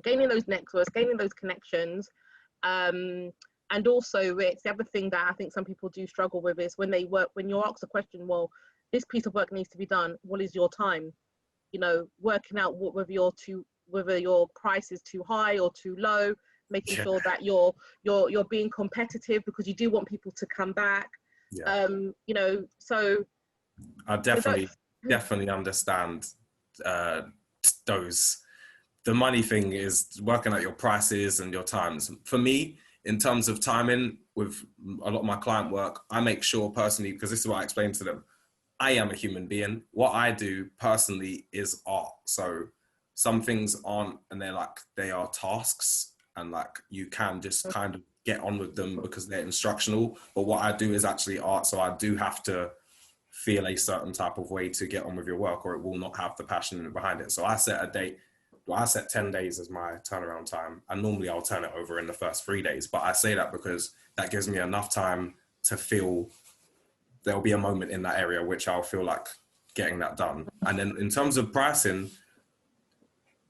gaining those networks, gaining those connections. And also it's the other thing that I think some people do struggle with is when you're asked a question, well, this piece of work needs to be done, what is your time? You know, working out whether your price is too high or too low, making sure that you're being competitive because you do want people to come back. You know, so I definitely understand those. The money thing is working out your prices and your times. For me, in terms of timing with a lot of my client work, I make sure personally, because this is what I explain to them, I am a human being. What I do personally is art. So some things aren't, and they are tasks, and like you can just kind of get on with them because they're instructional. But what I do is actually art. So I do have to feel a certain type of way to get on with your work, or it will not have the passion behind it. So I set a date. Well, I set 10 days as my turnaround time, and normally I'll turn it over in the first 3 days. But I say that because that gives me enough time to feel there'll be a moment in that area which I'll feel like getting that done. And then in terms of pricing,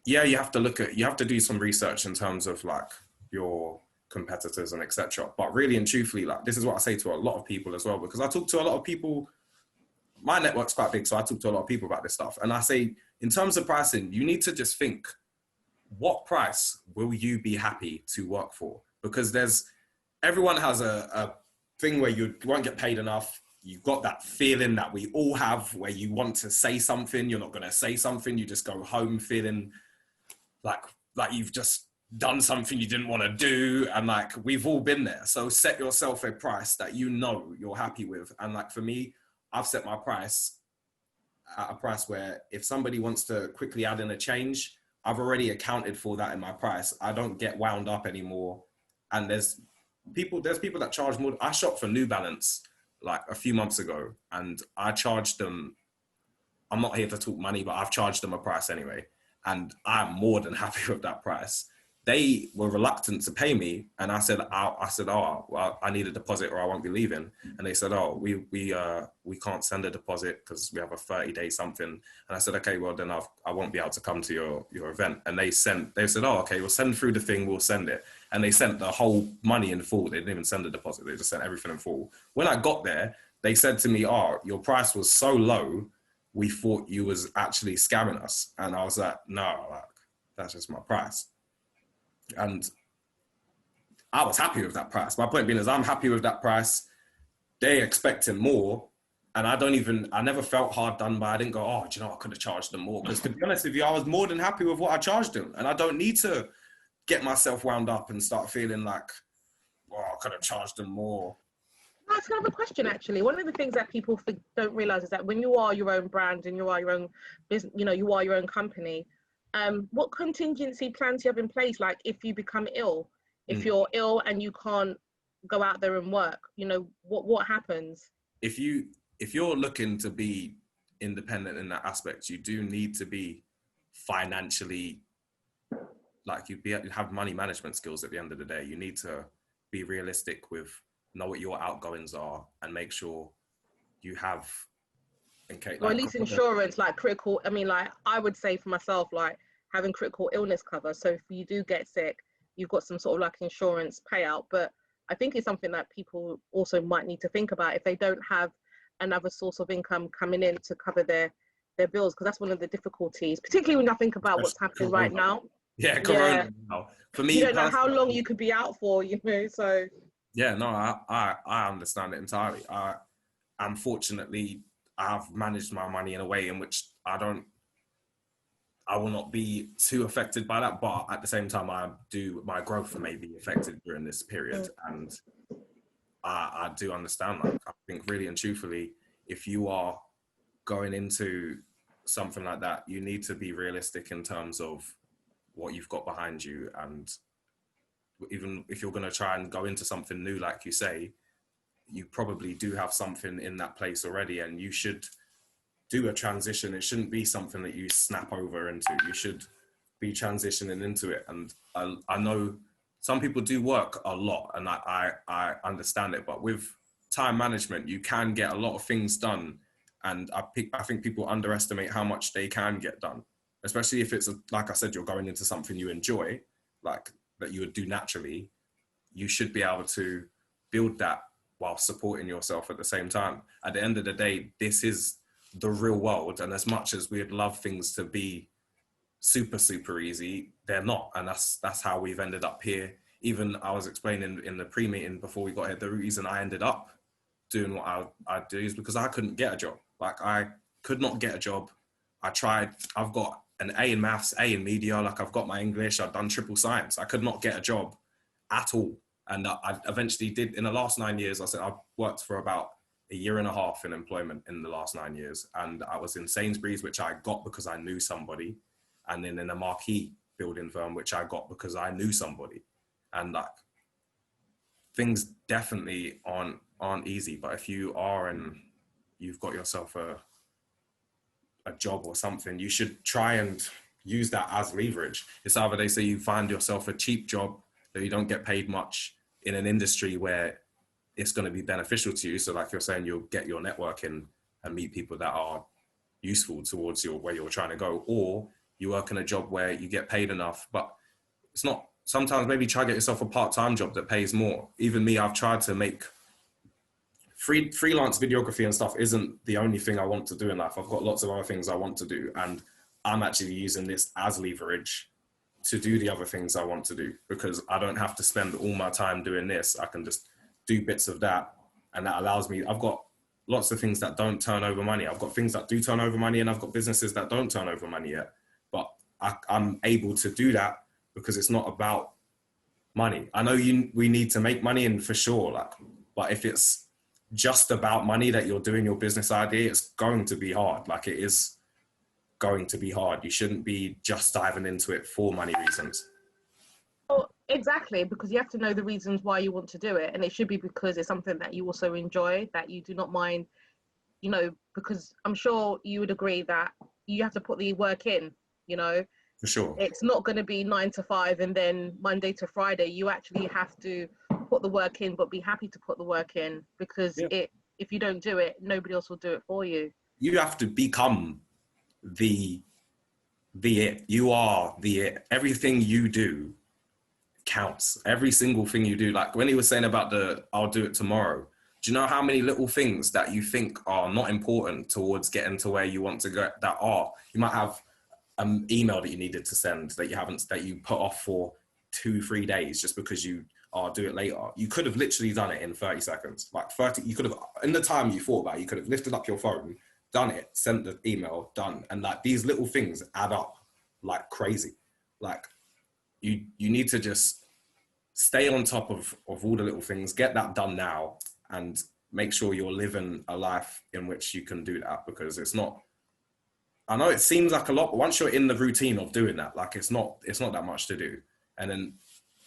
yeah, you have to do some research in terms of like your competitors and etc. But really and truthfully, like this is what I say to a lot of people as well, because I talk to a lot of people. My network's quite big, so I talk to a lot of people about this stuff. And I say, in terms of pricing, you need to just think, what price will you be happy to work for? Because everyone has a thing where you won't get paid enough. You've got that feeling that we all have where you want to say something, you're not going to say something, you just go home feeling like you've just done something you didn't want to do. And like, we've all been there. So set yourself a price that you know you're happy with. And like for me, I've set my price at a price where if somebody wants to quickly add in a change, I've already accounted for that in my price. I don't get wound up anymore. And there's people that charge more. I shot for New Balance like a few months ago, and I charged them, I'm not here to talk money, but I've charged them a price anyway. And I'm more than happy with that price. They were reluctant to pay me, and I said, oh, well, I need a deposit or I won't be leaving. And they said, oh, we can't send a deposit because we have a 30-day something. And I said, okay, well then I won't be able to come to your event. And they said, oh, okay, we'll send through the thing, we'll send it. And they sent the whole money in full. They didn't even send a deposit. They just sent everything in full. When I got there, they said to me, oh, your price was so low, we thought you was actually scamming us. And I was like, no, like, that's just my price. And I was happy with that price. My point being is I'm happy with that price. They're expecting more. And I never felt hard done by. I didn't go, oh, do you know, I could have charged them more. Because to be honest with you, I was more than happy with what I charged them. And I don't need to get myself wound up and start feeling like, oh, I could have charged them more. That's another question, actually. One of the things that people don't realize is that when you are your own brand and you are your own business, you know, you are your own company, what contingency plans you have in place? Like if you become ill, if you're ill and you can't go out there and work, you know, what happens? If you're looking to be independent in that aspect, you do need to be financially, like you have money management skills at the end of the day. You need to be realistic know what your outgoings are and make sure you have, or at least insurance, like critical. I mean, like I would say for myself, like having critical illness cover. So if you do get sick, you've got some sort of like insurance payout. But I think it's something that people also might need to think about if they don't have another source of income coming in to cover their bills, because that's one of the difficulties, particularly when I think about what's happening right now. Yeah, Corona now. For me, you don't know how long you could be out for, you know, so. Yeah, no, I understand it entirely. Unfortunately, I've managed my money in a way in which I will not be too affected by that, but at the same time, my growth may be affected during this period, and I do understand that. I think really and truthfully, if you are going into something like that, you need to be realistic in terms of what you've got behind you. And even if you're going to try and go into something new, like you say, you probably do have something in that place already, and you should do a transition. It shouldn't be something that you snap over into. You should be transitioning into it. And I know some people do work a lot, and I understand it, but with time management, you can get a lot of things done. And I think people underestimate how much they can get done. especially if it's, like I said, you're going into something you enjoy, like that you would do naturally, you should be able to build that while supporting yourself at the same time. At the end of the day, this is the real world. And as much as we'd love things to be super, super easy, they're not. And that's how we've ended up here. Even I was explaining in the pre-meeting before we got here, the reason I ended up doing what I do is because I couldn't get a job. Like, I could not get a job. I tried, I've got an A in maths, A in media, like I've got my English, I've done triple science. I could not get a job at all. And I eventually did, in the last 9 years, I said I've worked for about a year and a half in employment in the last 9 years. And I was in Sainsbury's, which I got because I knew somebody. And then in a marquee building firm, which I got because I knew somebody. And like, things definitely aren't easy, but if you are and you've got yourself a job or something, you should try and use that as leverage. It's either they say you find yourself a cheap job that you don't get paid much in an industry where it's going to be beneficial to you. So like you're saying, you'll get your networking and meet people that are useful towards where you're trying to go, or you work in a job where you get paid enough, but it's not. Sometimes maybe try to get yourself a part-time job that pays more. Even me, I've tried to make freelance videography and stuff isn't the only thing I want to do in life. I've got lots of other things I want to do, and I'm actually using this as leverage to do the other things I want to do, because I don't have to spend all my time doing this. I can just do bits of that, and that allows me, I've got lots of things that don't turn over money. I've got things that do turn over money, and I've got businesses that don't turn over money yet, but I'm able to do that because it's not about money. I know we need to make money, and for sure, like, but if it's just about money that you're doing your business idea, it's going to be hard. Like, it is going to be hard. You shouldn't be just diving into it for money reasons. Well, exactly, because you have to know the reasons why you want to do it, and it should be because it's something that you also enjoy, that you do not mind, you know, because I'm sure you would agree that you have to put the work in, you know. For sure. It's not going to be 9 to 5 and then Monday to Friday. You actually have to put the work in, but be happy to put the work in, because if you don't do it, nobody else will do it for you. You have to become the it. You are the it. Everything you do counts. Every single thing you do. Like when he was saying about I'll do it tomorrow. Do you know how many little things that you think are not important towards getting to where you want to go that are? You might have an email that you needed to send that you put off for 2-3 days just because you do it later. You could have literally done it in 30 seconds. Like 30, you could have, in the time you thought about it, you could have lifted up your phone, done it, sent the email, done. And like these little things add up like crazy. Like you need to just stay on top of all the little things, get that done now, and make sure you're living a life in which you can do that, because it's not, I know it seems like a lot, but once you're in the routine of doing that, like it's not that much to do. And then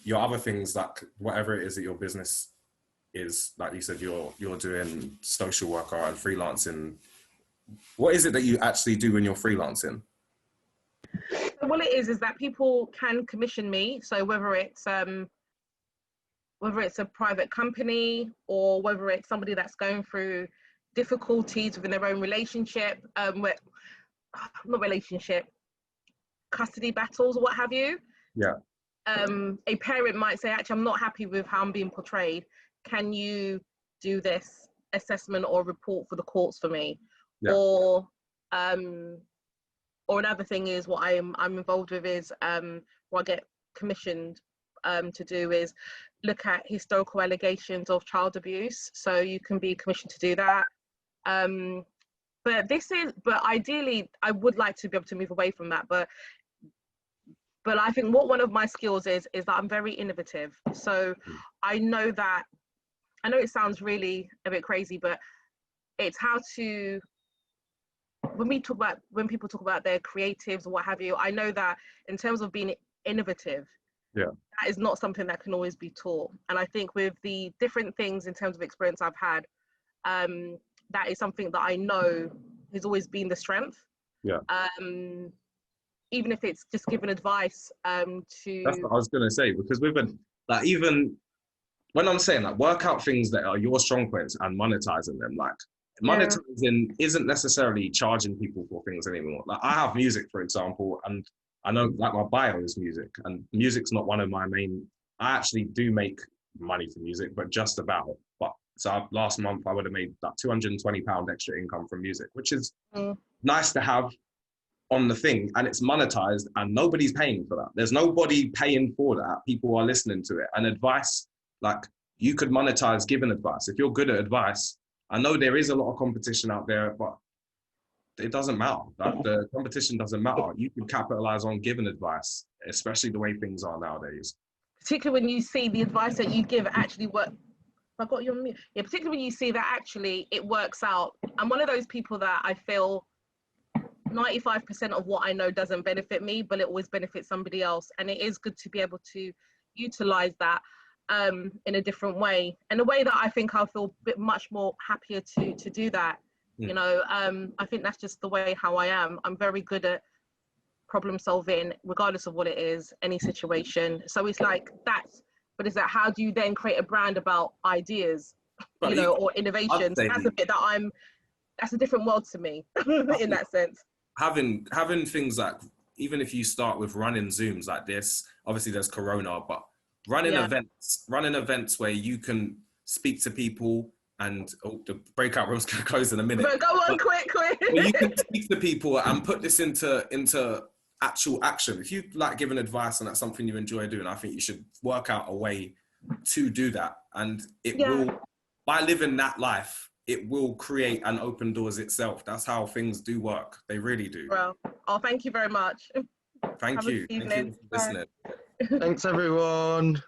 your other things, like whatever it is that your business is, like you said, you're doing social work or freelancing. What is it that you actually do when you're freelancing? What it is that people can commission me. So whether it's a private company, or whether it's somebody that's going through difficulties within their own relationship, custody battles or what have you. Yeah. A parent might say, actually, I'm not happy with how I'm being portrayed. Can you do this assessment or report for the courts for me? Yeah. Or another thing is what I'm involved with is what I get commissioned to do is look at historical allegations of child abuse. So you can be commissioned to do that. But ideally, I would like to be able to move away from that. But I think what one of my skills is that I'm very innovative. So I know it sounds really a bit crazy, but it's how to, when people talk about their creatives or what have you, I know that in terms of being innovative, that is not something that can always be taught. And I think with the different things in terms of experience I've had, that is something that I know has always been the strength. Yeah. Even if it's just giving advice to. That's what I was gonna say, because even when I'm saying like work out things that are your strong points and monetizing them, like monetizing isn't necessarily charging people for things anymore. Like I have music, for example, and I know like my bio is music, and music's not one of my main. I actually do make money for music, but just about. But so last month I would have made that £220 extra income from music, which is nice to have on the thing, and it's monetized, and nobody's paying for that. There's nobody paying for that. People are listening to it. And advice, like you could monetize giving advice if you're good at advice. I know there is a lot of competition out there, but it doesn't matter. Like the competition doesn't matter. You can capitalize on giving advice, especially the way things are nowadays. Particularly when you see the advice that you give actually work. I got you on mute. Yeah, particularly when you see that actually it works out. I'm one of those people that I feel 95% of what I know doesn't benefit me, but it always benefits somebody else. And it is good to be able to utilize that in a different way, in a way that I think I'll feel much more happier to do that. You know, I think that's just the way how I am. I'm very good at problem solving, regardless of what it is, any situation. So it's like that's, but is that how do you then create a brand about ideas, But you know, or innovations? That's a bit that that's a different world to me in that sense. Having things like, even if you start with running Zooms like this, obviously there's Corona, but running events where you can speak to people, and the breakout room's gonna close in a minute. But go on, quick. You can speak to people and put this into actual action. If you like giving advice and that's something you enjoy doing, I think you should work out a way to do that. And it will, by living that life, it will create and open doors itself. That's how things do work. They really do. Well, thank you very much. Thank you. Thank you for listening. Thanks, everyone.